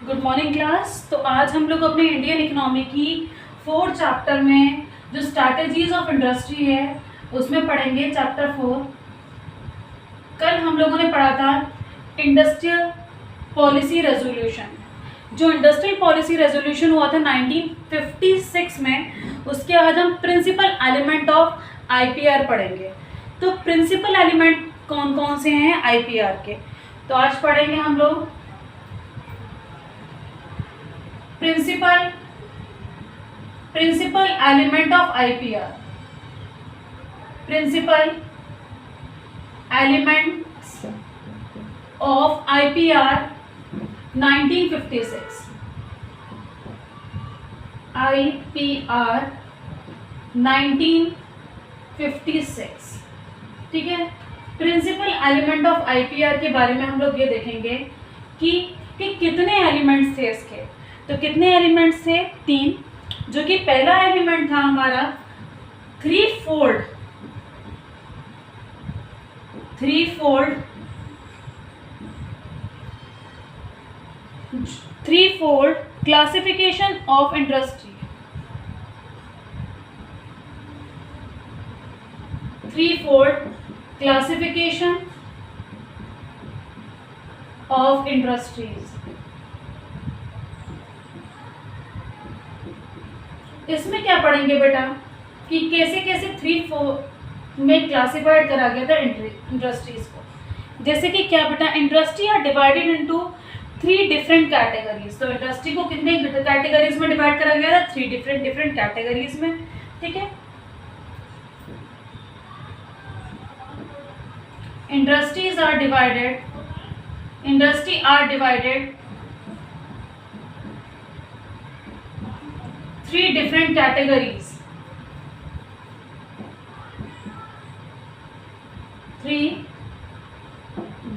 Good morning class. तो आज हम लोग अपने इंडियन इकोनॉमी की 4th चैप्टर में जो स्ट्रैटेजीज ऑफ इंडस्ट्री है उसमें पढ़ेंगे चैप्टर 4। कल हम लोगों ने पढ़ा था इंडस्ट्रियल पॉलिसी रेजोल्यूशन। जो इंडस्ट्रियल पॉलिसी रेजोल्यूशन हुआ था 1956 में, उसके आज हम प्रिंसिपल एलिमेंट ऑफ आईपीआर पढ़ेंगे। तो प्रिंसिपल एलिमेंट कौन कौन से हैं आईपीआर के, तो आज पढ़ेंगे हम लोग principal element of IPR. Principal elements of IPR 1956। IPR 1956, ठीक है। प्रिंसिपल एलिमेंट ऑफ आईपीआर के बारे में हम लोग ये देखेंगे कि कितने एलिमेंट्स थे इसके। तो कितने एलिमेंट्स थे? 3। जो कि पहला एलिमेंट था हमारा three fold classification of industry. Three fold classification of industries. इसमें क्या पढ़ेंगे बेटा कि कैसे कैसे 3-4 में क्लासिफाइड करा गया था इंडस्ट्रीज को। जैसे कि क्या बेटा, industry are divided into 3 different categories. तो इंडस्ट्री को कितने कैटेगरीज में डिवाइड करा गया था? 3 डिफरेंट कैटेगरीज में, ठीक है। Industry are divided 3 different categories. 3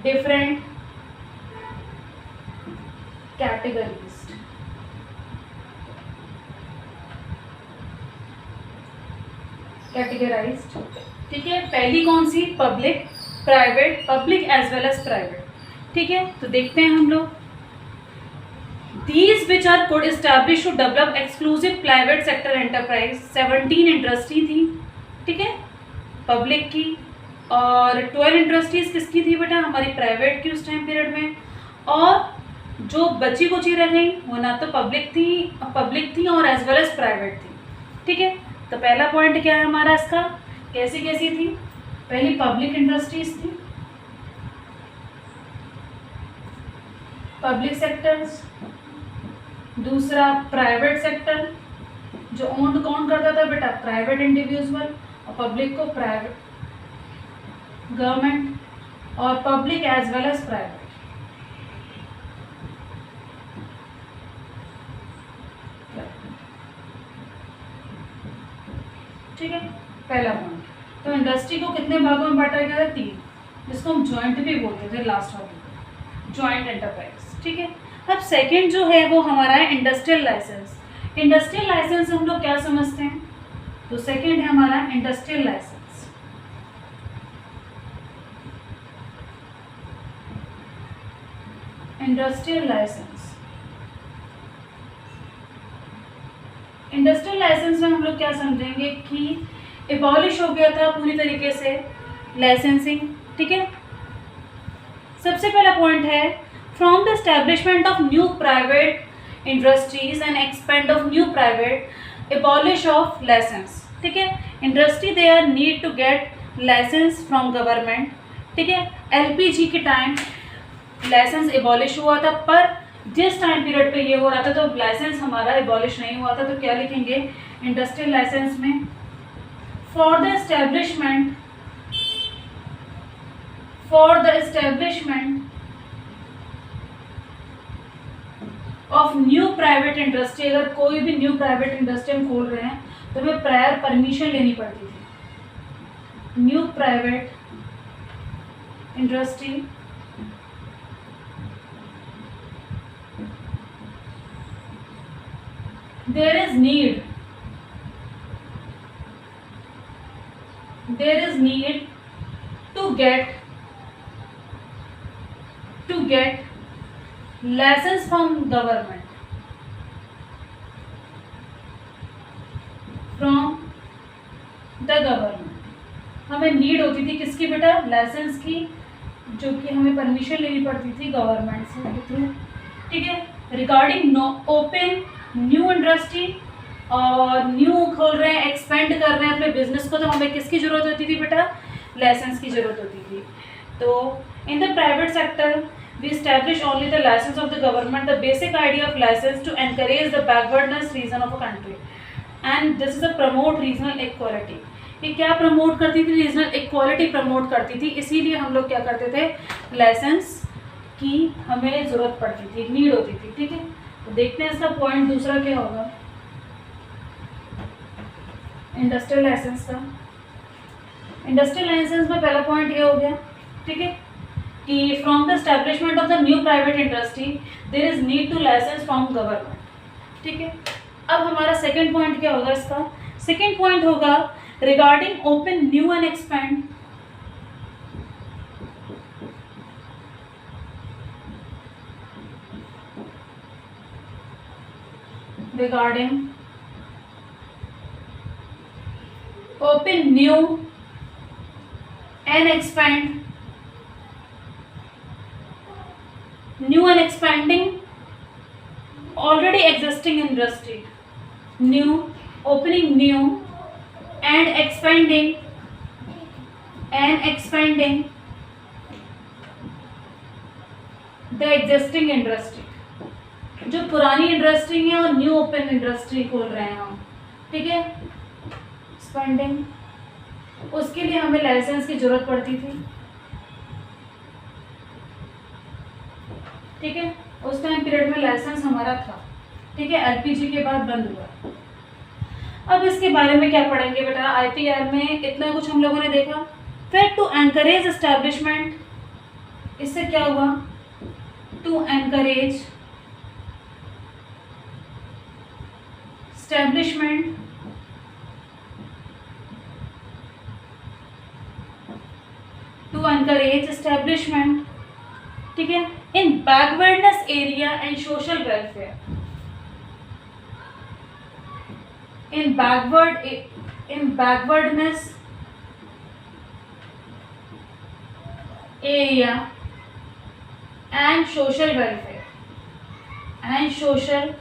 different categories. Categorized, ठीक है। पहली कौन सी? Public as well as private, ठीक है। तो देखते हैं हम लोग। These which are could establish to develop exclusive private sector enterprise। 17 industry थी, ठीक है, पब्लिक की, और 12 इंडस्ट्रीज किसकी थी बेटा? हमारी प्राइवेट की उस टाइम पीरियड में। और जो बची कुची रह गई वो ना तो पब्लिक थी और एज वेल एज प्राइवेट थी, ठीक है। तो पहला पॉइंट क्या है हमारा इसका, कैसी कैसी थी? पहली पब्लिक इंडस्ट्रीज थी, पब्लिक सेक्टर्स। दूसरा प्राइवेट सेक्टर, जो ओन्ड कौन करता था बेटा? प्राइवेट इंडिविजुअल, और पब्लिक को प्राइवेट गवर्नमेंट, और public as well as private, ठीक है। पहला पॉइंट। तो इंडस्ट्री को कितने भागों में बांटा गया था? 3, जिसको हम जॉइंट भी बोलते थे लास्ट वाले, जॉइंट एंटरप्राइज, ठीक है। अब सेकंड जो है वो हमारा है इंडस्ट्रियल लाइसेंस। इंडस्ट्रियल लाइसेंस हम लोग क्या समझते हैं? तो सेकंड है हमारा इंडस्ट्रियल लाइसेंस। इंडस्ट्रियल लाइसेंस में हम लोग क्या समझेंगे कि एबॉलिश हो गया था पूरी तरीके से लाइसेंसिंग, ठीक है। सबसे पहला पॉइंट है from the establishment of new private industries and expand of new private abolish of license, ठीक है। Industry they are need to get license from government, ठीक है। एलपीजी के टाइम लाइसेंस एबॉलिश हुआ था, पर जिस टाइम पीरियड पे ये हो रहा था तो लाइसेंस हमारा एबॉलिश नहीं हुआ था। तो क्या लिखेंगे इंडस्ट्रियल लाइसेंस में? For the establishment of new private industry. अगर कोई भी न्यू प्राइवेट इंडस्ट्री हम खोल रहे हैं तो हमें प्रायर परमिशन लेनी पड़ती थी। New private industry there is need to get licence from government, from the government. हमें नीड होती थी किसकी बेटा? लाइसेंस की, जो कि हमें परमिशन लेनी पड़ती थी गवर्नमेंट से के थ्रू, ठीक है। रिगार्डिंग ओपन न्यू इंडस्ट्री, और न्यू खोल रहे हैं, एक्सपेंड कर रहे हैं अपने बिजनेस को, तो हमें किसकी ज़रूरत होती थी बेटा? लाइसेंस की ज़रूरत होती थी। तो in the private sector we establish only the license of the government. The basic idea of license to encourage the backwardness region of a country, and this is a promote regional equality. ये क्या promote करती थी? Regional equality promote करती थी, इसीलिए हम लोग क्या करते थे? लाइसेंस की हमें ज़रूरत पड़ती थी, नीड होती थी, ठीक है। तो देखते हैं इसका पॉइंट दूसरा क्या होगा इंडस्ट्रियल लाइसेंस का। इंडस्ट्रियल लाइसेंस में पहला पॉइंट ये हो गया, ठीक है, कि from the establishment of the new private industry there is need to license from government, ठीक है। अब हमारा सेकंड पॉइंट क्या होगा इसका? सेकंड पॉइंट होगा regarding open new and expand, regarding open new and expand, new and expanding already existing industry, new, opening new and expanding the existing industry। जो पुरानी इंडस्ट्री है और न्यू ओपन इंडस्ट्री खोल रहे हैं हम, ठीक है, एक्सपेंडिंग, उसके लिए हमें लाइसेंस की जरूरत पड़ती थी, ठीक है। उस टाइम पीरियड में लाइसेंस हमारा था, ठीक है, एलपीजी के बाद बंद हुआ। अब इसके बारे में क्या पढ़ेंगे बेटा? आईपीआर में इतना कुछ हम लोगों ने देखा। फिर टू एनकरेज एस्टैब्लिशमेंट, इससे क्या हुआ? टू एनकरेज एस्टैब्लिशमेंट ठीक है, in backwardness area and social welfare, in backwardness area and social welfare and social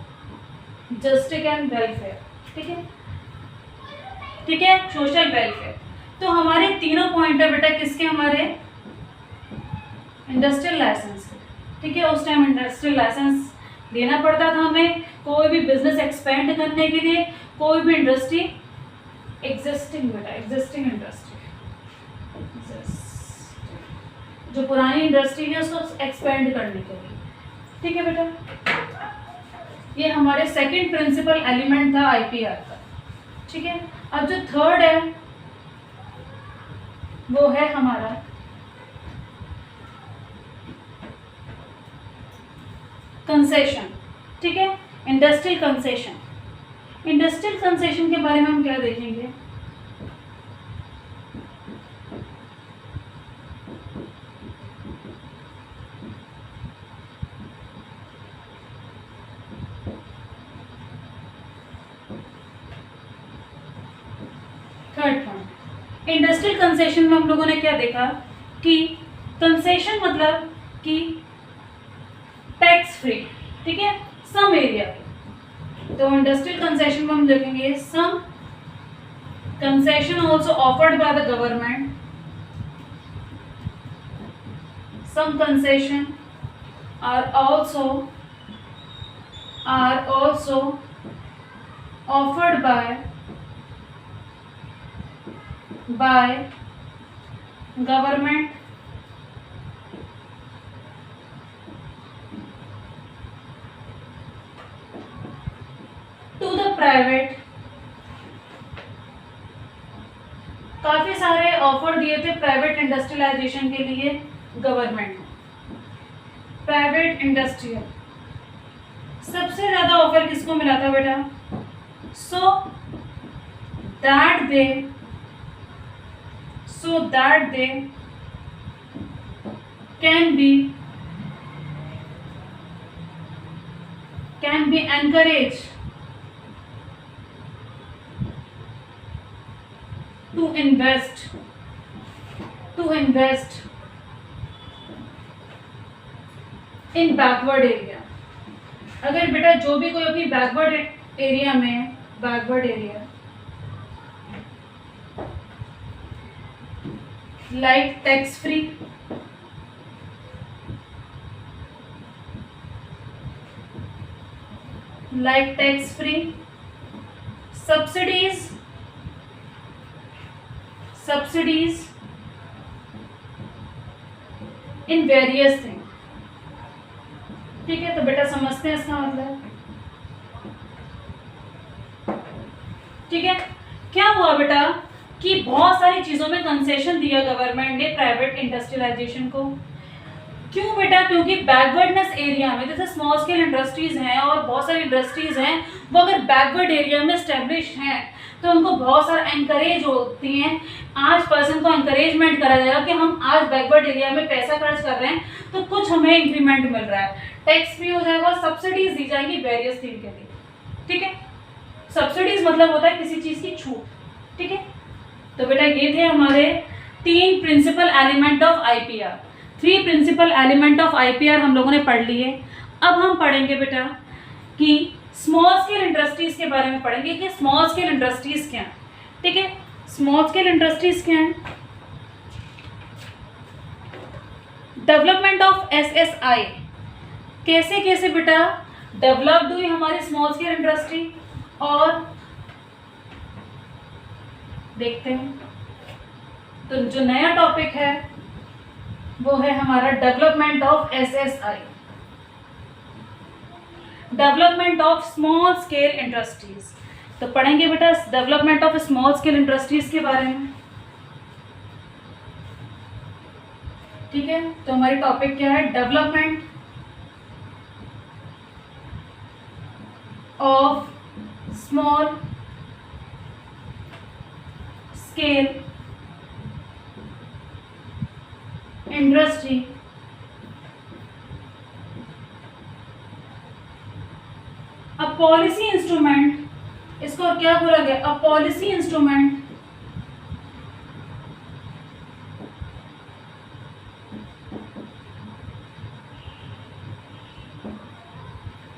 justice and welfare, ठीक है, ठीक है, सोशल वेलफेयर। तो हमारे तीनों पॉइंट है बेटा किसके? हमारे इंडस्ट्रियल लाइसेंस, ठीक है। उस टाइम इंडस्ट्रियल लाइसेंस देना पड़ता था हमें कोई भी बिजनेस एक्सपेंड करने के लिए, कोई भी इंडस्ट्री एग्जिस्टिंग इंडस्ट्री, जो पुरानी इंडस्ट्री है उसको एक्सपेंड करने के लिए, ठीक है बेटा। ये हमारे सेकंड प्रिंसिपल एलिमेंट था आईपीआर का, ठीक है। अब जो थर्ड है वो है हमारा कंसेशन, ठीक है, इंडस्ट्रियल कंसेशन। इंडस्ट्रियल कंसेशन के बारे में हम क्या देखेंगे? थर्ड पॉइंट, इंडस्ट्रियल कंसेशन में हम लोगों ने क्या देखा कि कंसेशन मतलब कि टैक्स फ्री, ठीक है, सम एरिया पे। तो इंडस्ट्रियल कंसेशन में हम देखेंगे some concession also offered by the government, some concession are also offered by government to the private. काफी सारे ऑफर दिए थे प्राइवेट इंडस्ट्रियलाइजेशन के लिए गवर्नमेंट ने। प्राइवेट इंडस्ट्रियल सबसे ज्यादा ऑफर किसको मिला था बेटा? So that they can be can be encouraged to invest in backward area. अगर बेटा जो भी कोई अपनी बैकवर्ड एरिया में backward area like tax free, subsidies in various things. ठीक है, तो बेटा समझते हैं इसका मतलब। ठीक है, क्या हुआ बेटा कि बहुत सारी चीजों में कंसेशन दिया गवर्नमेंट ने प्राइवेट इंडस्ट्रियलाइजेशन को। क्यों बेटा? क्योंकि बैकवर्डनेस एरिया में जैसे स्मॉल स्केल इंडस्ट्रीज हैं और बहुत सारी इंडस्ट्रीज हैं, वो अगर बैकवर्ड एरिया में स्टेब्लिश हैं तो उनको बहुत सारा एनकरेज होती हैं। आज पर्सन को एनकरेजमेंट करा जाएगा कि हम आज बैकवर्ड एरिया में पैसा खर्च कर रहे हैं तो कुछ हमें इंक्रीमेंट मिल रहा है, टैक्स फ्री हो जाएगा और सब्सिडीज दी जाएंगी वेरियस थिंग के लिए। ठीक है, सब्सिडीज मतलब होता है किसी चीज की छूट। ठीक है, तो बेटा ये थे हमारे 3 principal element of IPR. 3 principal element of IPR हम लोगों ने पढ़ लिए। अब हम पढ़ेंगे बेटा कि स्मॉल स्केल इंडस्ट्रीज के बारे में पढ़ेंगे कि स्मॉल स्केल इंडस्ट्रीज क्या है। ठीक है, स्मॉल स्केल इंडस्ट्रीज क्या है? डेवलपमेंट ऑफ एसएसआई, कैसे कैसे बेटा डेवलप्ड हुई हमारी स्मॉल स्केल इंडस्ट्री, और देखते हैं। तो जो नया टॉपिक है वो है हमारा development of SSI, development of small scale industries. तो पढ़ेंगे बेटा development of small scale industries के बारे में। ठीक है, तो हमारी टॉपिक क्या है? Development of small scale industry a policy instrument, इसको क्या बोला गया? A policy instrument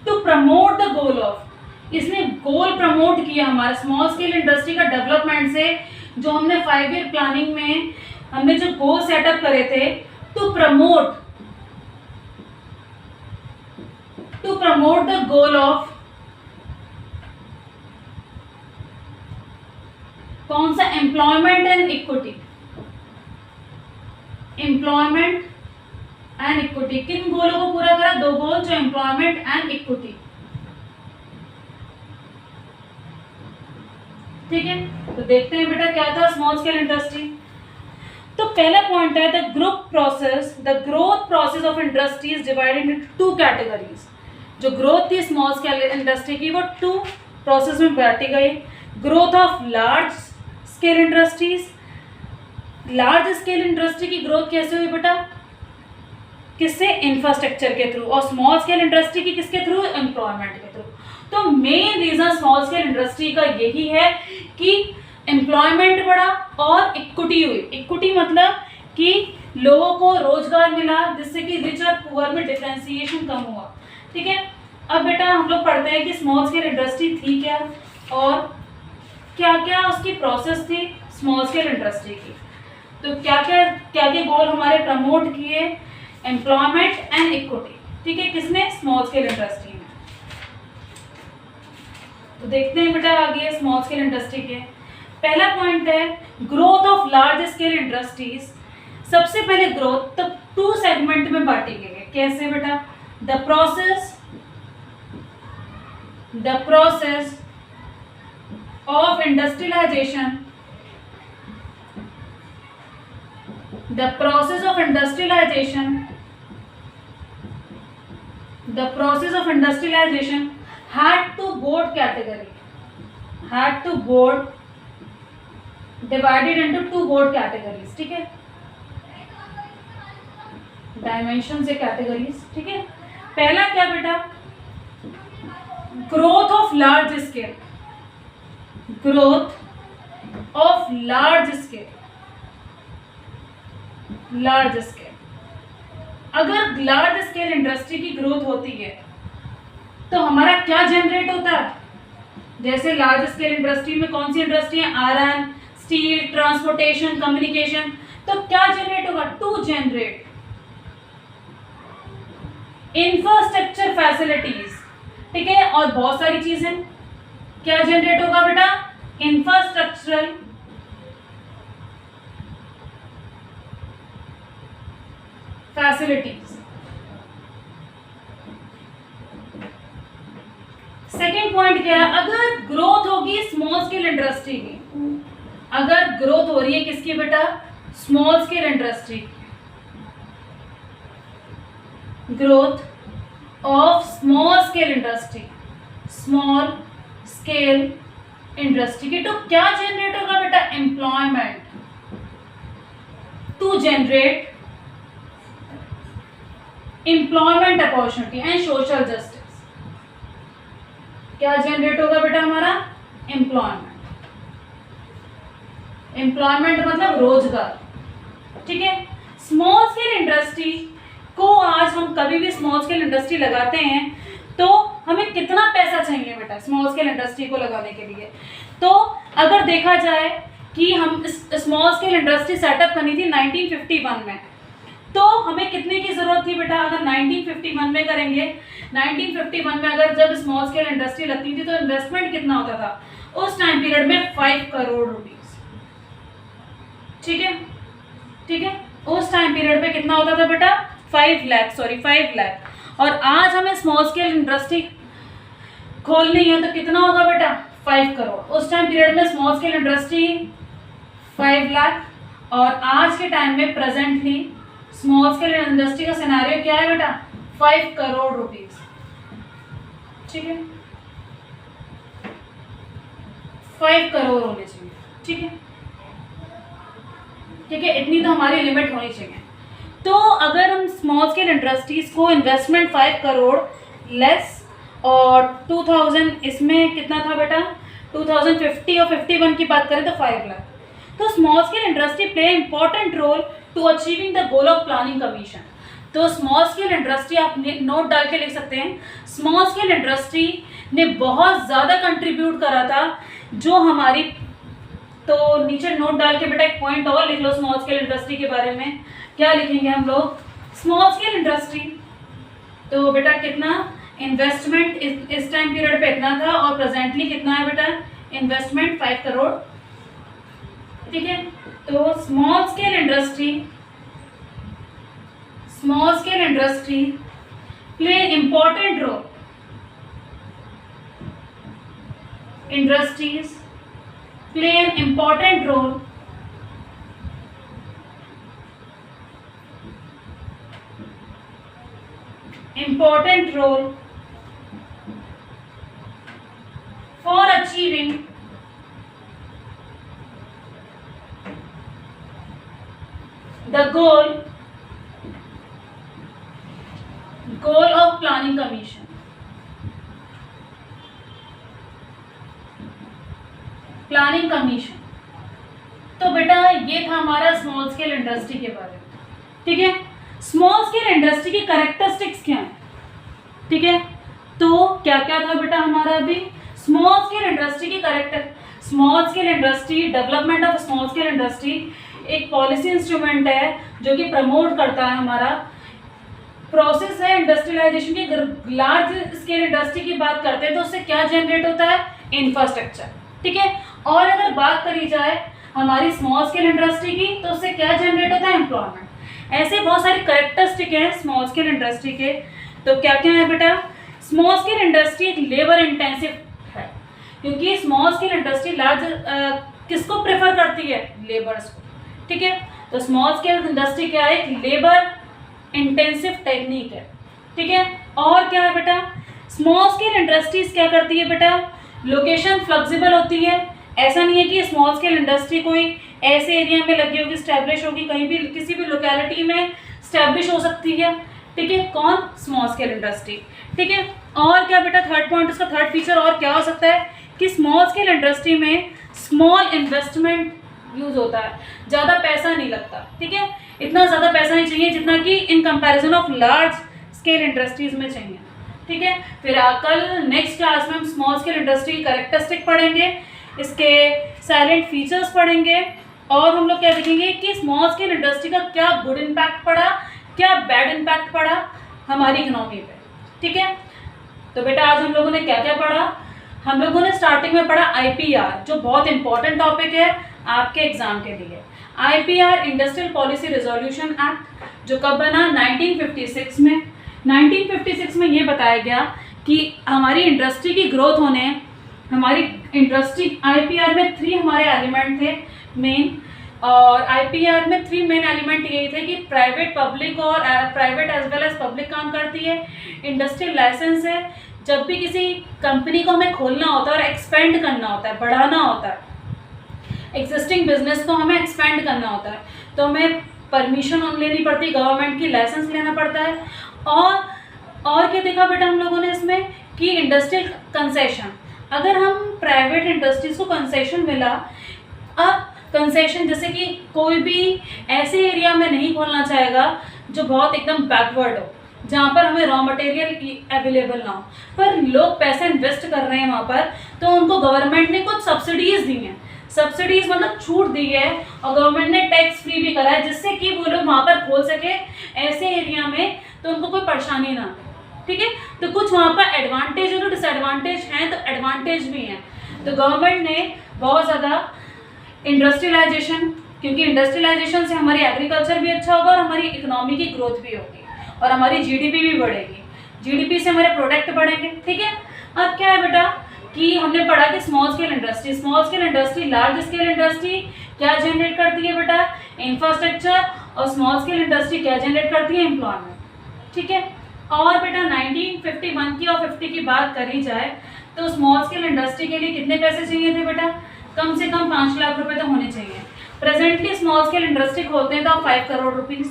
to promote the goal of, इसने गोल प्रमोट किया हमारे स्मॉल स्केल इंडस्ट्री का डेवलपमेंट से। जो हमने 5 ईयर प्लानिंग में हमने जो गोल सेटअप करे थे, to promote the goal of, कौन सा? Employment and equity, employment and equity. किन गोलों को पूरा करा? 2 गोल, जो एम्प्लॉयमेंट एंड इक्विटी। ठीक है, तो देखते हैं बेटा क्या था स्मॉल स्केल इंडस्ट्री। तो पहला पॉइंट है the growth process of industry is divided into 2 categories. जो ग्रोथ थी स्मॉल स्केल इंडस्ट्री की वो 2 प्रोसेस में बांटी गई। Growth of large scale industries, large scale industry की ग्रोथ कैसे हुई बेटा? किससे? इंफ्रास्ट्रक्चर के थ्रू। और स्मॉल स्केल इंडस्ट्री की किसके थ्रू? एम्प्लॉयमेंट के थ्रू। तो main reason small scale industry का यही है कि एम्प्लॉयमेंट बढ़ा और इक्विटी हुई। इक्विटी मतलब कि लोगों को रोजगार मिला, जिससे कि रिच और पुअर में डिफरेंशिएशन कम हुआ। ठीक है, अब बेटा हम लोग पढ़ते हैं कि स्मॉल स्केल इंडस्ट्री थी क्या और क्या क्या उसकी प्रोसेस थी स्मॉल स्केल इंडस्ट्री की। तो क्या क्या गोल हमारे प्रमोट किए? Employment and equity. ठीक है, किसने? स्मॉल स्केल इंडस्ट्री में। तो देखते हैं बेटा आगे स्मॉल स्केल इंडस्ट्री के। पहला पॉइंट है growth of large scale industries. सबसे पहले ग्रोथ तो 2 सेगमेंट में बांटी गई है। कैसे बेटा? The process of industrialisation, the process of industrialization had 2 broad category, divided into 2 broad categories। ठीक है, डायमेंशन से कैटेगरीज। ठीक है, पहला क्या बेटा? Growth of large scale, growth of large scale, large scale. अगर लार्ज स्केल इंडस्ट्री की ग्रोथ होती है तो हमारा क्या जनरेट होता है? जैसे लार्ज स्केल इंडस्ट्री में कौन सी इंडस्ट्री है? Iron, steel, transportation, communication. तो क्या जनरेट होगा? टू जनरेट इंफ्रास्ट्रक्चर फैसिलिटीज, ठीक है, और बहुत सारी चीजें। क्या जनरेट होगा बेटा? Infrastructural facilities. सेकेंड पॉइंट क्या है? अगर ग्रोथ होगी स्मॉल स्केल इंडस्ट्री की, अगर ग्रोथ हो रही है किसकी बेटा? Small scale industry, growth of small scale industry, small scale industry की, तो क्या जनरेट होगा बेटा? Employment, to generate employment opportunity and social justice. क्या जनरेट होगा बेटा हमारा? एम्प्लॉयमेंट। एम्प्लॉयमेंट मतलब रोजगार, ठीक है। स्मॉल स्केल इंडस्ट्री को आज हम कभी भी स्मॉल स्केल इंडस्ट्री लगाते हैं तो हमें कितना पैसा चाहिए बेटा स्मॉल स्केल इंडस्ट्री को लगाने के लिए? तो अगर देखा जाए कि हम स्मॉल स्केल इंडस्ट्री सेटअप करनी थी 1951 में, तो हमें कितने की जरूरत थी बेटा? अगर 1951 में करेंगे, 1951 में अगर जब स्मॉल स्केल इंडस्ट्री लगती थी तो इन्वेस्टमेंट कितना होता था? उस टाइम पीरियड में 5 करोड़ रुपीस, ठीक है, ठीक है। उस टाइम पीरियड में कितना होता था बेटा? 5 लाख। और आज हमें स्मॉल स्केल इंडस्ट्री खोलनी है तो कितना होगा बेटा? 5 करोड़। उस टाइम पीरियड में स्मॉल स्केल इंडस्ट्री 5 लाख, और आज के टाइम में प्रेजेंटली स्मॉल स्केल इंडस्ट्री का सिनेरियो क्या है बेटा? 5 करोड़ रुपीस, ठीक है, 5 करोड़ होने चाहिए, ठीक है, ठीक है। इतनी तो हमारी लिमिट होनी चाहिए। तो अगर हम स्मॉल स्केल इंडस्ट्रीज को इन्वेस्टमेंट 5 करोड़ लेस, और 2000 इसमें कितना था बेटा? 2050 और 51 की बात करें तो 5 लाख। तो small scale industry play important role to achieving the goal of planning commission. तो स्मॉल स्केल इंडस्ट्री आप नोट डाल के लिख सकते हैं, स्मॉल स्केल इंडस्ट्री ने बहुत ज़्यादा कंट्रीब्यूट करा था जो हमारी, तो नीचे नोट डाल के बेटा एक पॉइंट और लिख लो स्मॉल स्केल इंडस्ट्री के बारे में। क्या लिखेंगे हम लोग? स्मॉल स्केल इंडस्ट्री, तो बेटा कितना इन्वेस्टमेंट इस टाइम पीरियड पे इतना था, और प्रेजेंटली कितना है बेटा? इन्वेस्टमेंट 5 करोड़, ठीक है। तो small scale industry play important role, industries play an important role for achieving the goal of planning commission। Planning commission. तो बेटा ये था हमारा स्मॉल स्केल इंडस्ट्री के बारे में, ठीक है। स्मॉल स्केल इंडस्ट्री की कैरेक्टरिस्टिक्स क्या है, ठीक है। तो क्या क्या था बेटा हमारा अभी? स्मॉल स्केल इंडस्ट्री की character, small scale industry, development of small scale industry एक पॉलिसी इंस्ट्रूमेंट है जो कि प्रमोट करता है हमारा प्रोसेस है इंडस्ट्रियलाइजेशन की। लार्ज स्केल इंडस्ट्री की बात करते हैं तो उससे क्या जनरेट होता है? इंफ्रास्ट्रक्चर, ठीक है। और अगर बात करी जाए हमारी स्मॉल स्केल इंडस्ट्री की तो उससे क्या जनरेट होता है? एम्प्लॉयमेंट। ऐसे बहुत सारे कैरेक्टरिस्टिक हैं स्मॉल स्केल इंडस्ट्री के। तो क्या क्या है बेटा? स्मॉल स्केल इंडस्ट्री एक लेबर इंटेंसिव है, क्योंकि स्मॉल स्केल इंडस्ट्री लार्ज किसको प्रेफर करती है? लेबर्स को, ठीक है। तो स्मॉल स्केल इंडस्ट्री क्या है? एक लेबर इंटेंसिव टेक्निक है, ठीक है। और क्या है बेटा? स्मॉल स्केल इंडस्ट्रीज क्या करती है बेटा? लोकेशन फ्लेक्सिबल होती है। ऐसा नहीं है कि स्मॉल स्केल इंडस्ट्री कोई ऐसे एरिया में लगी होगी, स्टैब्लिश होगी, कहीं भी किसी भी लोकेलिटी में स्टैब्लिश हो सकती है, ठीक है। कौन? स्मॉल स्केल इंडस्ट्री, ठीक है। और क्या बेटा थर्ड पॉइंट, उसका थर्ड फीचर और क्या हो सकता है कि स्मॉल स्केल इंडस्ट्री में स्मॉल इन्वेस्टमेंट यूज होता है, ज़्यादा पैसा नहीं लगता, ठीक है, इतना ज़्यादा पैसा नहीं चाहिए जितना कि in comparison of large scale industries में चाहिए, ठीक है। फिर कल नेक्स्ट क्लास में हम स्मॉल स्केल इंडस्ट्री कैरेक्टरिस्टिक पढ़ेंगे, इसके साइलेंट फीचर्स पढ़ेंगे, और हम लोग क्या देखेंगे कि स्मॉल स्केल इंडस्ट्री का क्या गुड इम्पैक्ट पड़ा, क्या बैड इम्पैक्ट पड़ा हमारी इकोनॉमी पे, ठीक है। तो बेटा आज हम लोगों ने क्या क्या पढ़ा, हम लोगों ने स्टार्टिंग में पढ़ा IPR, जो बहुत इंपॉर्टेंट टॉपिक है आपके एग्जाम के लिए। IPR industrial policy resolution act, जो कब बना 1956 में। 1956 में ये बताया गया कि हमारी इंडस्ट्री की ग्रोथ होने, हमारी इंडस्ट्री IPR में 3 हमारे एलिमेंट थे मेन, और IPR में 3 मेन एलिमेंट यही थे कि प्राइवेट, पब्लिक और private as well as public काम करती है। इंडस्ट्रियल लाइसेंस है, जब भी किसी कंपनी को हमें खोलना होता है और एक्सपेंड करना होता है, बढ़ाना होता है, एग्जिस्टिंग बिजनेस को हमें एक्सपेंड करना होता है, तो हमें परमिशन लेनी पड़ती है, गवर्नमेंट की लाइसेंस लेना पड़ता है। और क्या देखा बेटा हम लोगों ने इसमें कि इंडस्ट्रियल कंसेशन, अगर हम प्राइवेट इंडस्ट्रीज को कंसेशन मिला, अब कंसेशन जैसे कि कोई भी ऐसे एरिया में नहीं खोलना चाहेगा जो बहुत एकदम बैकवर्ड हो, जहाँ पर हमें रॉ मटेरियल अवेलेबल ना हो, पर लोग पैसे इन्वेस्ट कर रहे हैं वहाँ पर, तो उनको गवर्नमेंट ने कुछ सब्सिडीज़ दी हैं, सब्सिडीज मतलब छूट दी है, और गवर्नमेंट ने टैक्स फ्री भी करा है, जिससे कि वो लोग वहाँ पर खोल सके ऐसे एरिया में, तो उनको कोई परेशानी ना हो, ठीक है। तो कुछ वहाँ पर एडवांटेज और डिसएडवांटेज हैं, तो एडवांटेज भी हैं। तो गवर्नमेंट ने बहुत ज़्यादा इंडस्ट्रियलाइजेशन, क्योंकि इंडस्ट्रियलाइजेशन से हमारी एग्रीकल्चर भी अच्छा होगा और हमारी इकोनॉमी की ग्रोथ भी होगी और हमारी GDP भी बढ़ेगी, GDP से हमारे प्रोडक्ट बढ़ेंगे, ठीक है। अब क्या है बेटा कि हमने पढ़ा कि small scale industry, large scale industry क्या जनरेट करती है बेटा, इंफ्रास्ट्रक्चर, और स्मॉल स्केल इंडस्ट्री क्या जनरेट करती है, एम्प्लॉयमेंट, ठीक है। और बेटा 1951 की और 50 की बात करी जाए तो स्मॉल स्केल इंडस्ट्री के लिए कितने पैसे चाहिए थे बेटा, कम से कम 5 लाख रुपए तो होने चाहिए। प्रेजेंटली स्मॉल स्केल इंडस्ट्री खोलते हैं तो 5 करोड़ रुपीज़,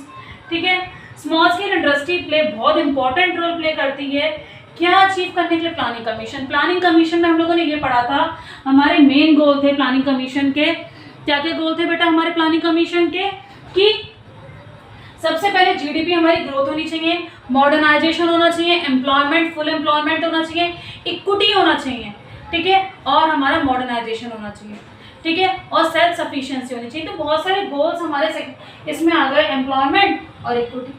ठीक है। स्मॉल स्केल इंडस्ट्री बहुत इंपॉर्टेंट रोल प्ले करती है क्या अचीव करने के लिए, प्लानिंग कमीशन में हम लोगों ने ये पढ़ा था, हमारे मेन गोल थे प्लानिंग कमीशन के, क्या क्या गोल थे बेटा हमारे प्लानिंग कमीशन के, कि सबसे पहले GDP हमारी ग्रोथ होनी चाहिए, मॉडर्नाइजेशन होना चाहिए, एम्प्लॉयमेंट, फुल एम्प्लॉयमेंट होना चाहिए, इक्विटी होना चाहिए, ठीक है, और हमारा मॉडर्नाइजेशन होना चाहिए, ठीक है, और सेल्फ सफिशिएंसी होनी चाहिए। तो बहुत सारे गोल्स हमारे इसमें आ गए, एम्प्लॉयमेंट और इक्विटी,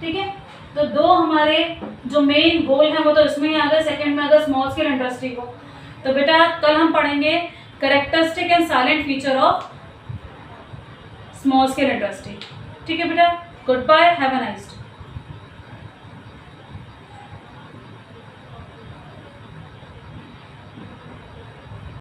ठीक है। तो 2 हमारे जो मेन गोल हैं वो तो इसमें ही आ गए, सेकंड में आ गया स्मॉल स्केल इंडस्ट्री को। तो बेटा कल हम पढ़ेंगे characteristic and salient feature of small scale industry, ठीक है बेटा। Goodbye, have a nice day.